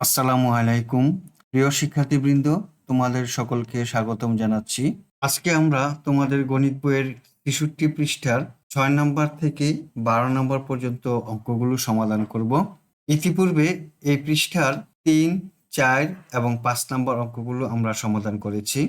আসসালামু আলাইকুম। প্রিয় শিক্ষার্থীবৃন্দ, তোমাদের সকলকে স্বাগতম জানাচ্ছি। আজকে আমরা তোমাদের গণিত বইয়ের ৬৩ পৃষ্ঠার ৬ নম্বর থেকে ১২ নম্বর পর্যন্ত অঙ্কগুলো সমাধান করব। ইতিপূর্বে এই পৃষ্ঠার ৩, ৪ এবং ৫ নম্বর অঙ্কগুলো আমরা সমাধান করেছি।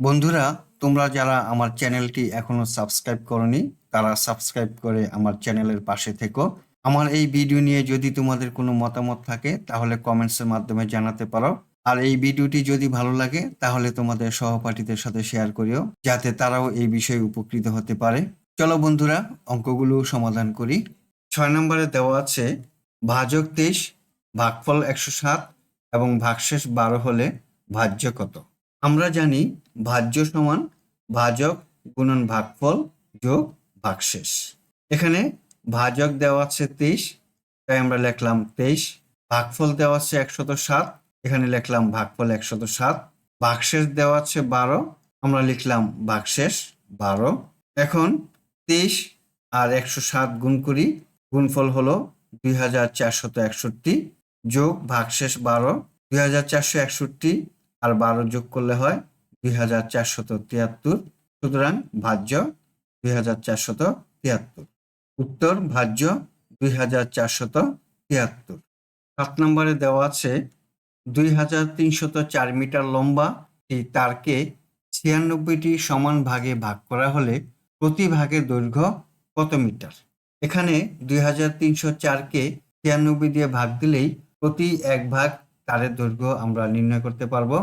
বন্ধুরা, তোমরা যারা আমার চ্যানেলটি এখনো সাবস্ক্রাইব করনি, তারা সাবস্ক্রাইব করে আমার চ্যানেলের পাশে থেকো। আমার এই ভিডিও নিয়ে যদি তোমাদের কোনো মতামত থাকে তাহলে কমেন্টসের মাধ্যমে জানাতে পারো। আর এই ভিডিওটি যদি ভালো লাগে তাহলে তোমাদের সহপাঠীদের সাথে শেয়ার করিও, যাতে তারাও এই বিষয়ে উপকৃত হতে পারে। চলো বন্ধুরা, অঙ্কগুলো সমাধান করি। ৬ নম্বরে দেওয়া আছে ভাজক ২৩, ভাগফল ১০৭ এবং ভাগশেষ ১২ হলে ভাজ্য কত? আমরা জানি ভাজ্য সমান ভাজক গুণন ভাগফল যোগ ভাগশেষ। এখানে ভাজক দেওয়া আছে ২৩, তাই আমরা লিখলাম ২৩। ভাগফল দেওয়া আছে ১০৭, এখানে লিখলাম ভাগফল ১০৭। ভাগশেষ দেওয়া আছে ১২, আমরা লিখলাম ভাগশেষ ১২। এখন ২৩ আর ১০৭ গুণ করি, গুণফল হলো ২৪৬১ যোগ ভাগশেষ ১২। ২৪৬১ আর ১২ যোগ করলে হয় ২৪৭৩। সুতরাং ভাজ্য ২৪৭৩। উত্তর ভাজ্য ২৪৭৩। ৭ নম্বরে দেওয়া আছে ২৩০৪ মিটার লম্বা এই তারকে ৯৬টি সমান ভাগে ভাগ করা হলে প্রতি ভাগের দৈর্ঘ্য কত মিটার? এখানে ২৩০৪কে ৯৬ দিয়ে ভাগ দিলেই প্রতি এক ভাগ তারের দৈর্ঘ্য আমরা নির্ণয় করতে পারবো।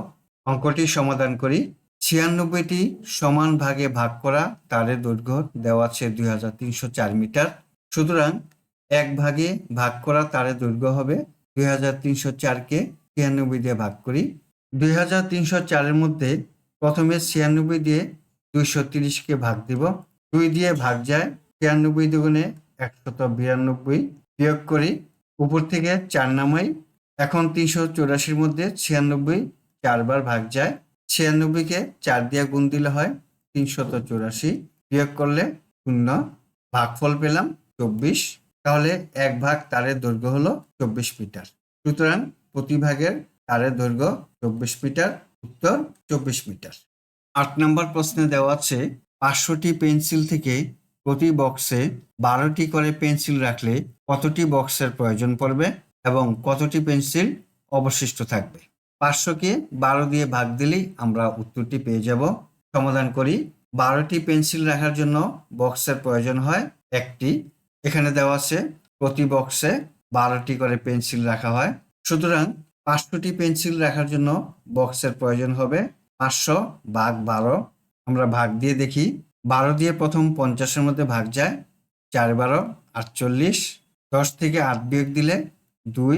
অঙ্কটি সমাধান করি। ৯৬টি সমান ভাগে ভাগ করা তারের দৈর্ঘ্য দেওয়া আছে ২৩০৪ মিটার। সুতরাং এক ভাগে ভাগ করা তারের দৈর্ঘ্য হবে ২৩০৪কে ৯৬ দিয়ে ভাগ করি। ২৩০৪-এর মধ্যে প্রথমে ৯৬ দিয়ে ২৩০কে ভাগ দিব। ২ দিয়ে ভাগ যায়, ৯৬ দুগুণে ১৯২, বিয়োগ করি, উপর থেকে ৪ নামাই। এখন ৩৮৪-র মধ্যে ৯৬ ৪ বার ভাগ যায়। ৯৬কে ৪ দিয়ে গুণ দিলে হয় ৩৮৪, বিয়োগ করলে ০। ভাগফল পেলাম ২৪। তাহলে এক ভাগ তারের দৈর্ঘ্য হলো ২৪ মিটার। সুতরাং প্রতি ভাগের তারের দৈর্ঘ্য ২৪ মিটার। উত্তর ২৪ মিটার। ৮ নম্বর প্রশ্নে দেওয়া আছে ৫০০টি পেন্সিল থেকে প্রতি বক্সে ১২টি করে পেন্সিল রাখলে কতটি বক্সের প্রয়োজন পড়বে এবং কতটি পেন্সিল অবশিষ্ট থাকবে? ৫০০কে ১২ দিয়ে ভাগ দিলেই আমরা উত্তরটি পেয়ে যাব। সমাধান করি। ১২টি পেন্সিল রাখার জন্য বক্সের প্রয়োজন হয় একটি। এখানে দেওয়া আছে প্রতি বক্সে ১২টি করে পেন্সিল রাখা হয়। সুতরাং ৫০০টি পেন্সিল রাখার জন্য বক্সের প্রয়োজন হবে ৫০০ ভাগ ১২। আমরা ভাগ দিয়ে দেখি। ১২ দিয়ে প্রথম ৫০-এর মধ্যে ভাগ যায়, ৪ 12 ৪৮। ১০ থেকে ৮ বিয়োগ দিলে ২,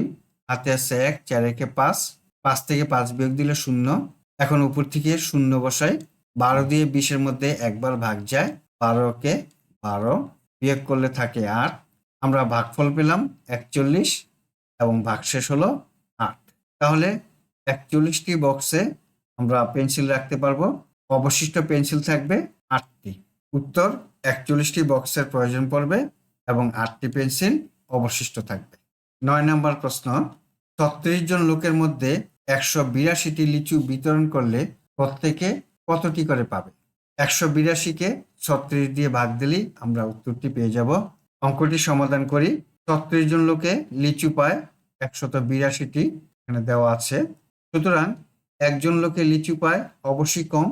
হাতে আছে ১, ৪ একে ৫, ৫ থেকে ৫ বিয়োগ দিলে ০। এখন উপর থেকে ০ বসাই। ১২ দিয়ে ২০-এর মধ্যে একবার ভাগ যায়, ১২কে ১২, বিয়োগ করলে থাকে ৮। আমরা ভাগফল পেলাম ৪১ এবং ভাগশেষ হলো ৮। তাহলে ৪১টি বক্সে আমরা পেন্সিল রাখতে পারবো। অবশিষ্ট পেন্সিল থাকবে ৮টি। উত্তর ৪১টি বক্সের প্রয়োজন পড়বে এবং ৮টি পেন্সিল অবশিষ্ট থাকবে। ৯ নম্বর প্রশ্ন, ৩৬ জন লোকের মধ্যে ১৮২টি লিচু বিতরণ করলে প্রত্যেকে কতটি করে পাবে? ১৮২কে ৩৬ দিয়ে ভাগ দিলেই আমরা উত্তরটি পেয়ে যাব। অঙ্কটি সমাধান করি। ৩৬ জন লোকে লিচু পায় ১৮২টি, এখানে দেওয়া আছে। সুতরাং একজন লোকে লিচু পায় অবশ্যই কম,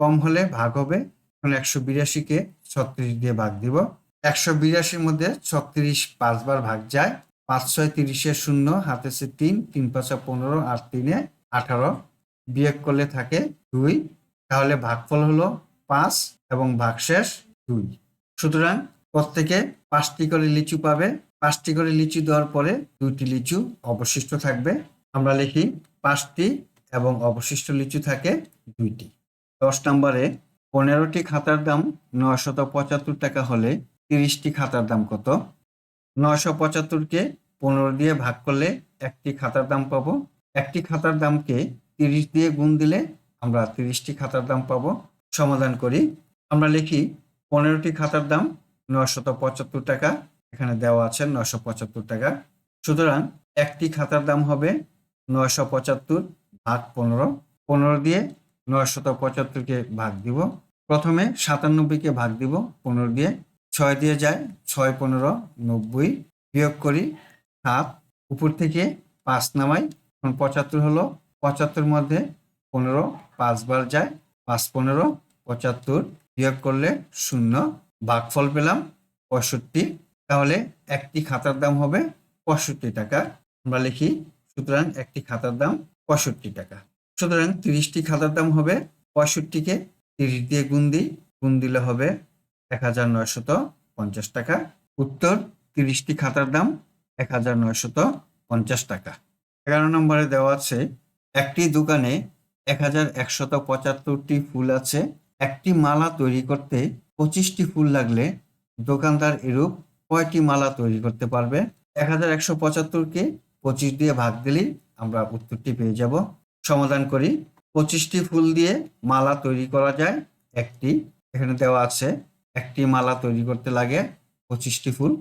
কম হলে ভাগ হবে। এখন ১৮২কে ৩৬ দিয়ে ভাগ দিব। ১৮২-র মধ্যে ৩৬ ৫ বার ভাগ যায়, ৫ ৬ ৩০-এর ০, হাতে আছে ৩, ৩ ৫ ১৫ আর ৩-এ ১৮, বিয়োগ করলে থাকে ২। তাহলে ভাগফল হলো ৫ এবং ভাগশেষ ২। সুতরাং প্রত্যেকে ৫টি করে লিচু পাবে। ৫টি করে লিচু দেওয়ার পরে ২টি লিচু অবশিষ্ট থাকবে। আমরা লিখি ৫টি এবং অবশিষ্ট লিচু থাকে ২টি। ১০ নম্বরে ১৫টি খাতার দাম ৯৭৫ টাকা হলে ৩০টি খাতার দাম কত? ৯৭৫কে ১৫ দিয়ে ভাগ করলে একটি খাতার দাম পাবো। একটি খাতার দামকে ৩০ দিয়ে গুণ দিলে আমরা ৩০টি খাতার দাম পাবো। সমাধান করি। আমরা লিখি ১৫টি খাতার দাম ৯৭৫ টাকা, এখানে দেওয়া আছে ৯৭৫ টাকা। সুতরাং একটি খাতার দাম হবে 975 ভাগ 15, 15 দিয়ে 975-কে ভাগ দিব। প্রথমে 97-কে ভাগ দিব 15 দিয়ে, 6 দিয়ে যায়, 6 15 90, বিয়োগ করি 7, উপর থেকে 5 নামাই, এখন 75 হলো, 75 মধ্যে 15 5 বার যায়, 5 15 75, বিয়োগ করলে 0, ভাগফল পেলাম 65। তাহলে একটি খাতার দাম হবে 65 টাকা। আমরা লিখি, সুতরাং একটি খাতার দাম 65 টাকা। সুতরাং 30টি খাতার দাম হবে, 65কে 30 দিয়ে গুণ দিই, গুণ দিলে হবে 1950 টাকা। উত্তর, 30টি খাতার দাম 1950 টাকা। 11 নম্বরে দেওয়া আছে, একটি দোকানে 1175টি ফুল আছে। একটি মালা তৈরি করতে 25টি ফুল লাগলে দোকানদার এরূপ কয়টি মালা তৈরি করতে পারবে? 1175-কে 25 দিয়ে ভাগ দিলেই আমরা উত্তরটি পেয়ে যাব। সমাধান করি। 25টি ফুল দিয়ে মালা তৈরি করা যায় একটি, এখানে দেওয়া আছে একটি মালা তৈরি করতে লাগে 25টি ফুল।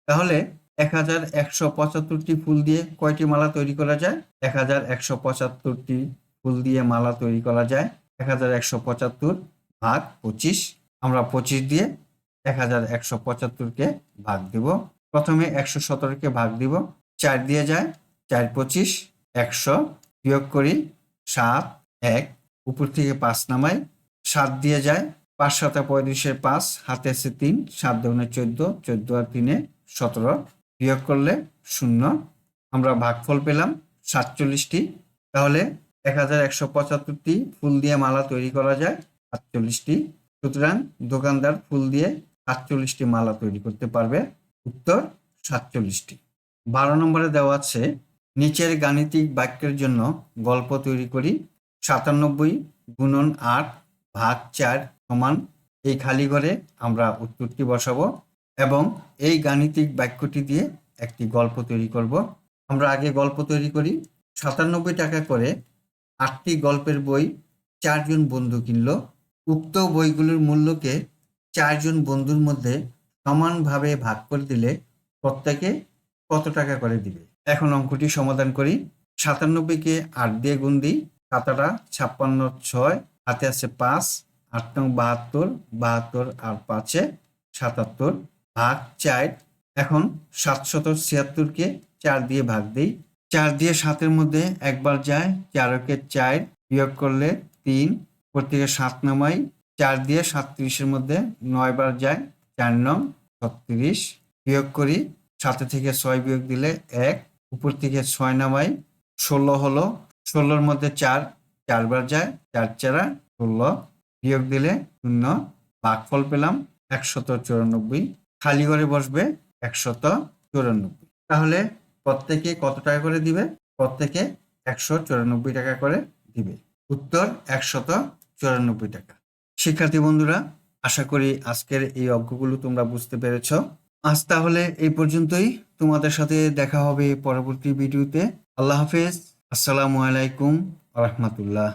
তাহলে 1175টি ফুল দিয়ে কয়টি মালা তৈরি করা যায়? 1175টি ফুল দিয়ে মালা তৈরি করা যায় 1175 ভাগ 25। আমরা 25 দিয়ে 1175-কে ভাগ দিব। প্রথমে 117-কে ভাগ দিব, 4 দিয়ে যায়, 4 25, 100, বিয়োগ করি 7 1, উপর থেকে 5 নামাই, 7 দিয়ে যায়, 5 7 35, 5 হাতে আছে 3, 7 দুগুণে 14, 14 আর 3 17, বিয়োগ করলে 0, আমরা ভাগফল পেলাম 47টি। তাহলে 1175টি ফুল দিয়ে মালা তৈরি করা যায় 48টি। সুতরাং দোকানদার ফুল দিয়ে 48টি মালা তৈরি করতে পারবে। উত্তর 47টি। 12 নম্বরে দেওয়া আছে, নিচের গাণিতিক বাক্যের জন্য গল্প তৈরি করি। 97 গুণন 8 ভাগ 4 সমান, এই খালি ঘরে আমরা উত্তরটি বসাবো এবং এই গাণিতিক বাক্যটি দিয়ে একটি গল্প তৈরি করব। আমরা আগে গল্প তৈরি করি। 97 টাকা করে 8টি গল্পের বই 4 জন বন্ধু কিনল। উক্ত বইগুলোর মূল্যকে 4 জন বন্ধুর মধ্যে সমানভাবে ভাগ করে দিলে প্রত্যেকে কত টাকা করে দিবে? এখন অঙ্কটি সমাধান করি। 97-কে 8 দিয়ে গুণ দিই, খাতাটা 56 6, হাতে আছে 5, 8 নং 72, 72 আর 5-এ 77 ভাগ 4। এখন 776-কে 4 দিয়ে ভাগ দিই, 4 দিয়ে 7-এর মধ্যে একবার যায়, 4-কে 4, বিয়োগ করলে 3, উপর থেকে 7 নামাই, 4 দিয়ে 37-এর মধ্যে 9 বার যায়, 4 নং 36, বিয়োগ করি, 7 থেকে 6 বিয়োগ দিলে 1, উপর থেকে 6 নামাই, 16 হলো, 16-এর মধ্যে 4 4 বার যায়, 4 4 16, বিয়োগ দিলে 0, ভাগফল পেলাম 194। খালি ঘরে বসবে 194। তাহলে প্রত্যেকে কত টাকা করে দিবে? প্রত্যেকে 194 টাকা করে দিবে। উত্তর 194 টাকা। শিক্ষার্থী বন্ধুরা, আশা করি আজকের এই অঙ্কগুলো তোমরা বুঝতে পেরেছ। আজ তাহলে এই পর্যন্তই। তোমাদের সাথে দেখা হবে পরবর্তী ভিডিওতে। আল্লাহ হাফেজ। আসসালামু আলাইকুম ওয়া রাহমাতুল্লাহ।